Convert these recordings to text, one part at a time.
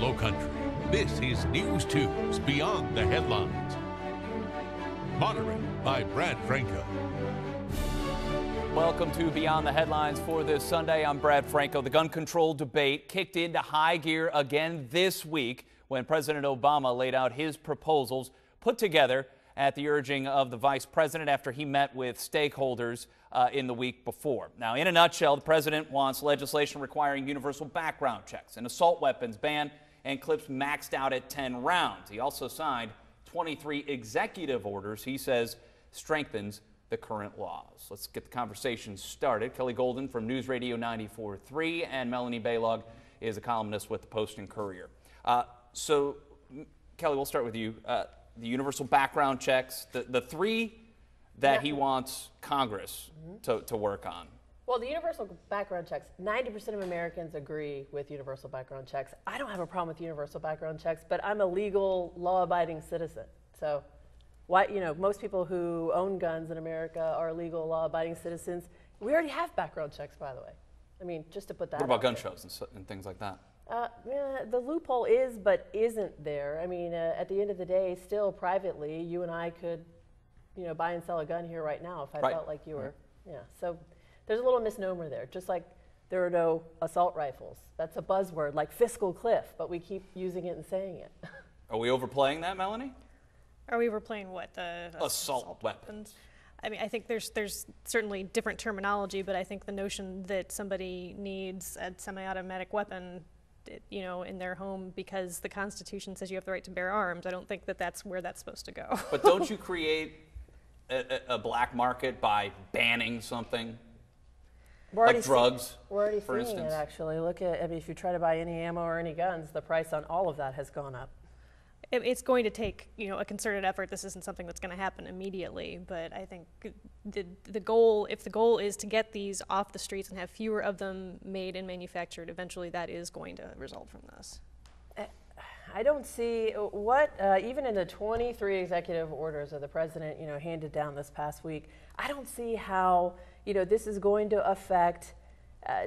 Lowcountry. This is News 2's Beyond the Headlines. Moderated by Brad Franco. Welcome to Beyond the Headlines for this Sunday. I'm Brad Franco. The gun control debate kicked into high gear again this week when President Obama laid out his proposals put together at the urging of the vice president after he met with stakeholders in the week before. Now, in a nutshell, the president wants legislation requiring universal background checks, an assault weapons ban, and clips maxed out at 10 rounds. He also signed 23 executive orders he says strengthens the current laws. Let's get the conversation started. Kelly Golden from News Radio 94.3 and Melanie Baylog is a columnist with the Post and Courier. So, Kelly, we'll start with you. The universal background checks, the three that he wants Congress to work on. Well, the universal background checks, 90% of Americans agree with universal background checks. I don't have a problem with universal background checks, but I'm a legal, law-abiding citizen. So, why, most people who own guns in America are legal, law-abiding citizens. We already have background checks, by the way. I mean, just to put that. What about gun shows and things like that? Yeah, the loophole is, but isn't there. I mean, at the end of the day, still privately, you and I could, buy and sell a gun here right now if I felt like you were. Yeah. So there's a little misnomer there. Just like there are no assault rifles. That's a buzzword, like fiscal cliff, but we keep using it and saying it. Are we overplaying that, Melanie? Are we overplaying what? The assault weapons. I mean, I think there's certainly different terminology, but I think the notion that somebody needs a semi-automatic weapon in their home because the Constitution says you have the right to bear arms, I don't think that that's where that's supposed to go. But don't you create a black market by banning something? Like drugs, we're already for seeing instance? It, actually. Look at, if you try to buy any ammo or any guns, the price on all of that has gone up. It's going to take, a concerted effort. This isn't something that's going to happen immediately, but I think the goal, if the goal is to get these off the streets and have fewer of them made and manufactured, eventually that is going to result from this. I don't see what, even in the 23 executive orders that the president, handed down this past week, I don't see how, this is going to affect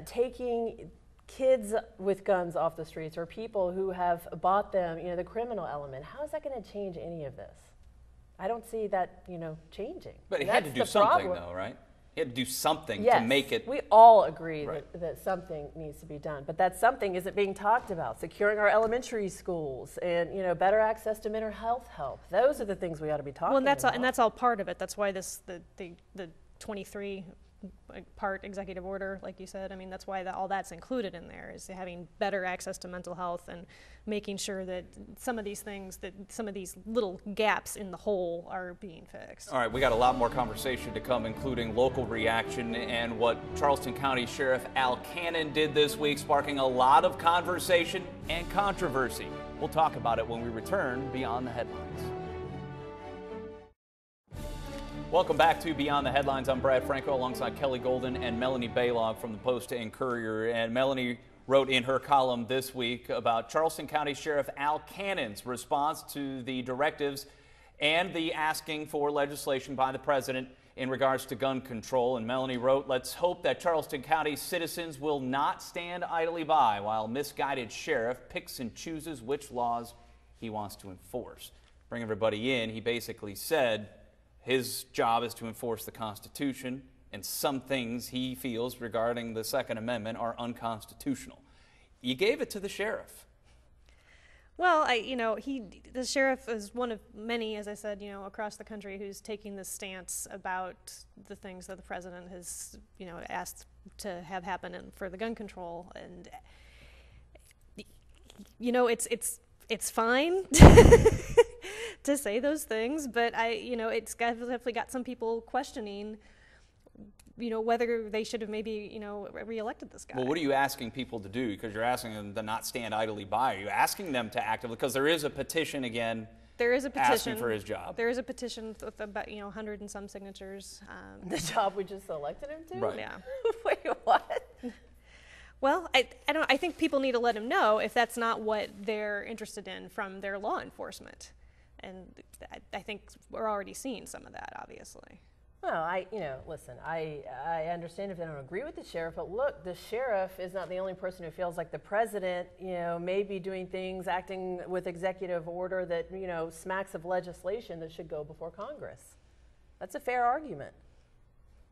taking kids with guns off the streets or people who have bought them, the criminal element. How is that going to change any of this? I don't see that, changing. But he had to do something, though, right? He had to do something to make it. We all agree that something needs to be done, but that something isn't being talked about. Securing our elementary schools and, better access to mental health help. Those are the things we ought to be talking about. Well, and that's all part of it. That's why the 23 part executive order, like you said, I mean, that's why all that's included in there, is having better access to mental health and making sure that some of these things, that some of these little gaps in the whole are being fixed. All right, we got a lot more conversation to come, including local reaction and what Charleston County Sheriff Al Cannon did this week, sparking a lot of conversation and controversy. We'll talk about it when we return Beyond the Headlines. Welcome back to Beyond the Headlines. I'm Brad Franco alongside Kelly Golden and Melanie Baylog from the Post and Courier. And Melanie wrote in her column this week about Charleston County Sheriff Al Cannon's response to the directives and the asking for legislation by the president in regards to gun control. And Melanie wrote, "Let's hope that Charleston County citizens will not stand idly by while misguided sheriff picks and chooses which laws he wants to enforce." Bring everybody in, he basically said his job is to enforce the Constitution, and some things he feels regarding the Second Amendment are unconstitutional. You gave it to the sheriff. Well, the sheriff is one of many, as I said, across the country who's taking this stance about the things that the president has, asked to have happen for the gun control, and it's fine to say those things, but it's definitely got some people questioning, whether they should have maybe, reelected this guy. Well, what are you asking people to do? Because you're asking them to not stand idly by. Are you asking them to actively, because there is a petition again. There is a petition asking for his job. There is a petition with about 100 and some signatures. The job we just elected him to? Right. Yeah. Wait, what? Well, I think people need to let him know if that's not what they're interested in from their law enforcement. And I think we're already seeing some of that, obviously. Well, listen, I understand if they don't agree with the sheriff, but look, the sheriff is not the only person who feels like the president, may be doing things, acting with executive order that, smacks of legislation that should go before Congress. That's a fair argument.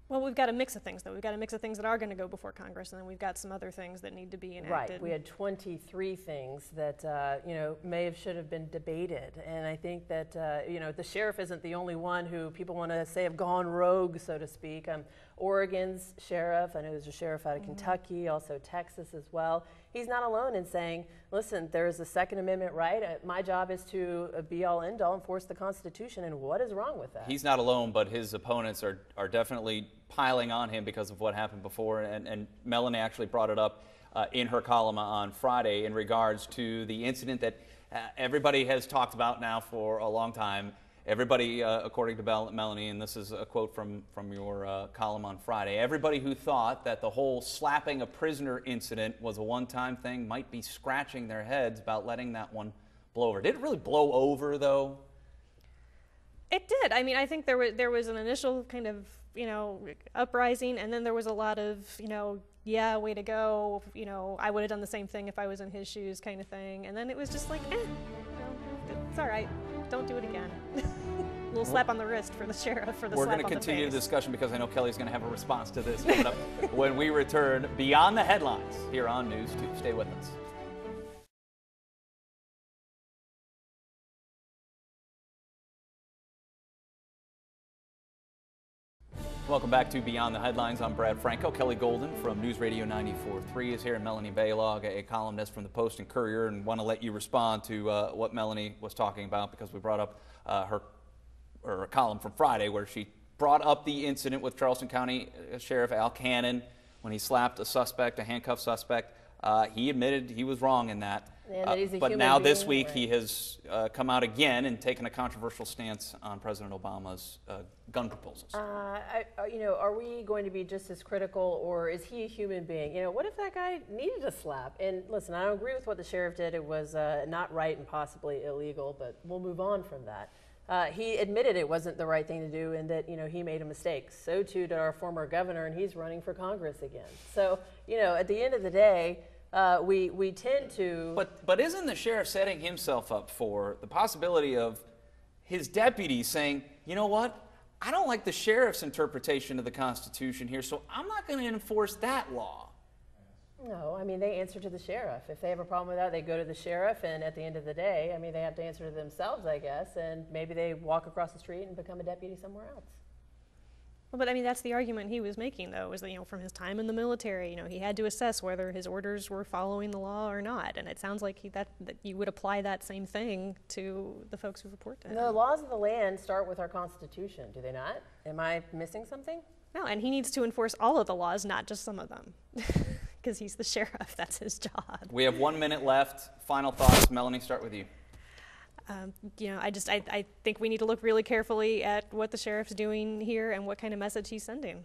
Well, we've got a mix of things, though. We've got a mix of things that are going to go before Congress, and then we've got some other things that need to be enacted. Right. We had 23 things that, should have been debated. And I think that, the sheriff isn't the only one who people want to say have gone rogue, so to speak. Oregon's sheriff, I know there's a sheriff out of Kentucky, also Texas as well. He's not alone in saying, listen, there's a Second Amendment right. My job is to be all end all, enforce the Constitution, and what is wrong with that? He's not alone, but his opponents are definitely piling on him because of what happened before, and Melanie actually brought it up in her column on Friday in regards to the incident that everybody has talked about now for a long time. Everybody, according to Melanie, and this is a quote from your column on Friday, everybody who thought that the whole slapping a prisoner incident was a one-time thing might be scratching their heads about letting that one blow over. Did it really blow over, though? It did. I mean, I think there was an initial kind of, uprising, and then there was a lot of, yeah, way to go, I would have done the same thing if I was in his shoes kind of thing. And then it was just like, it's all right. Don't do it again. A little slap on the wrist for the sheriff for the slap on the face. We're going to continue the discussion because I know Kelly's going to have a response to this coming up when we return Beyond the Headlines here on News 2. Stay with us. Welcome back to Beyond the Headlines. I'm Brad Franco. Kelly Golden from News Radio 94.3 is here, and Melanie Baylog, a columnist from the Post and Courier, and want to let you respond to what Melanie was talking about because we brought up her column from Friday where she brought up the incident with Charleston County Sheriff Al Cannon when he slapped a handcuffed suspect. He admitted he was wrong in that. But now this week he has come out again and taken a controversial stance on President Obama's gun proposals. Are we going to be just as critical, or is he a human being? What if that guy needed a slap? And listen, I don't agree with what the sheriff did. It was not right and possibly illegal, but we'll move on from that. He admitted it wasn't the right thing to do and that, he made a mistake. So too did our former governor, and he's running for Congress again. So, at the end of the day, we tend to... But isn't the sheriff setting himself up for the possibility of his deputies saying, you know what, I don't like the sheriff's interpretation of the Constitution here, so I'm not going to enforce that law? No, I mean, they answer to the sheriff. If they have a problem with that, they go to the sheriff, and at the end of the day, I mean, they have to answer to themselves, I guess, and maybe they walk across the street and become a deputy somewhere else. Well, but I mean, that's the argument he was making, though, was that, from his time in the military, he had to assess whether his orders were following the law or not. And it sounds like that you would apply that same thing to the folks who report to him. The laws of the land start with our Constitution, do they not? Am I missing something? No, and he needs to enforce all of the laws, not just some of them, because he's the sheriff. That's his job. We have 1 minute left. Final thoughts. Melanie, start with you. I think we need to look really carefully at what the sheriff's doing here and what kind of message he's sending.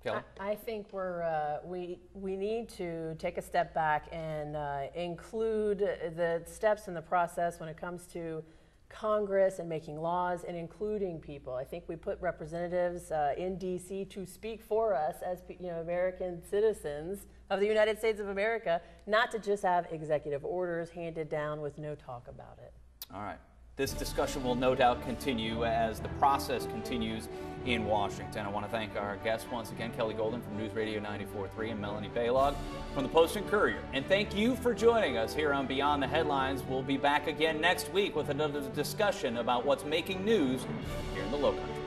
Kelly? I think we need to take a step back and include the steps in the process when it comes to Congress and making laws and including people. I think we put representatives in D.C. to speak for us as American citizens of the United States of America, not to just have executive orders handed down with no talk about it. All right. This discussion will no doubt continue as the process continues in Washington. I want to thank our guests once again, Kelly Golden from News Radio 94.3 and Melanie Baylog from the Post and Courier. And thank you for joining us here on Beyond the Headlines. We'll be back again next week with another discussion about what's making news here in the Lowcountry.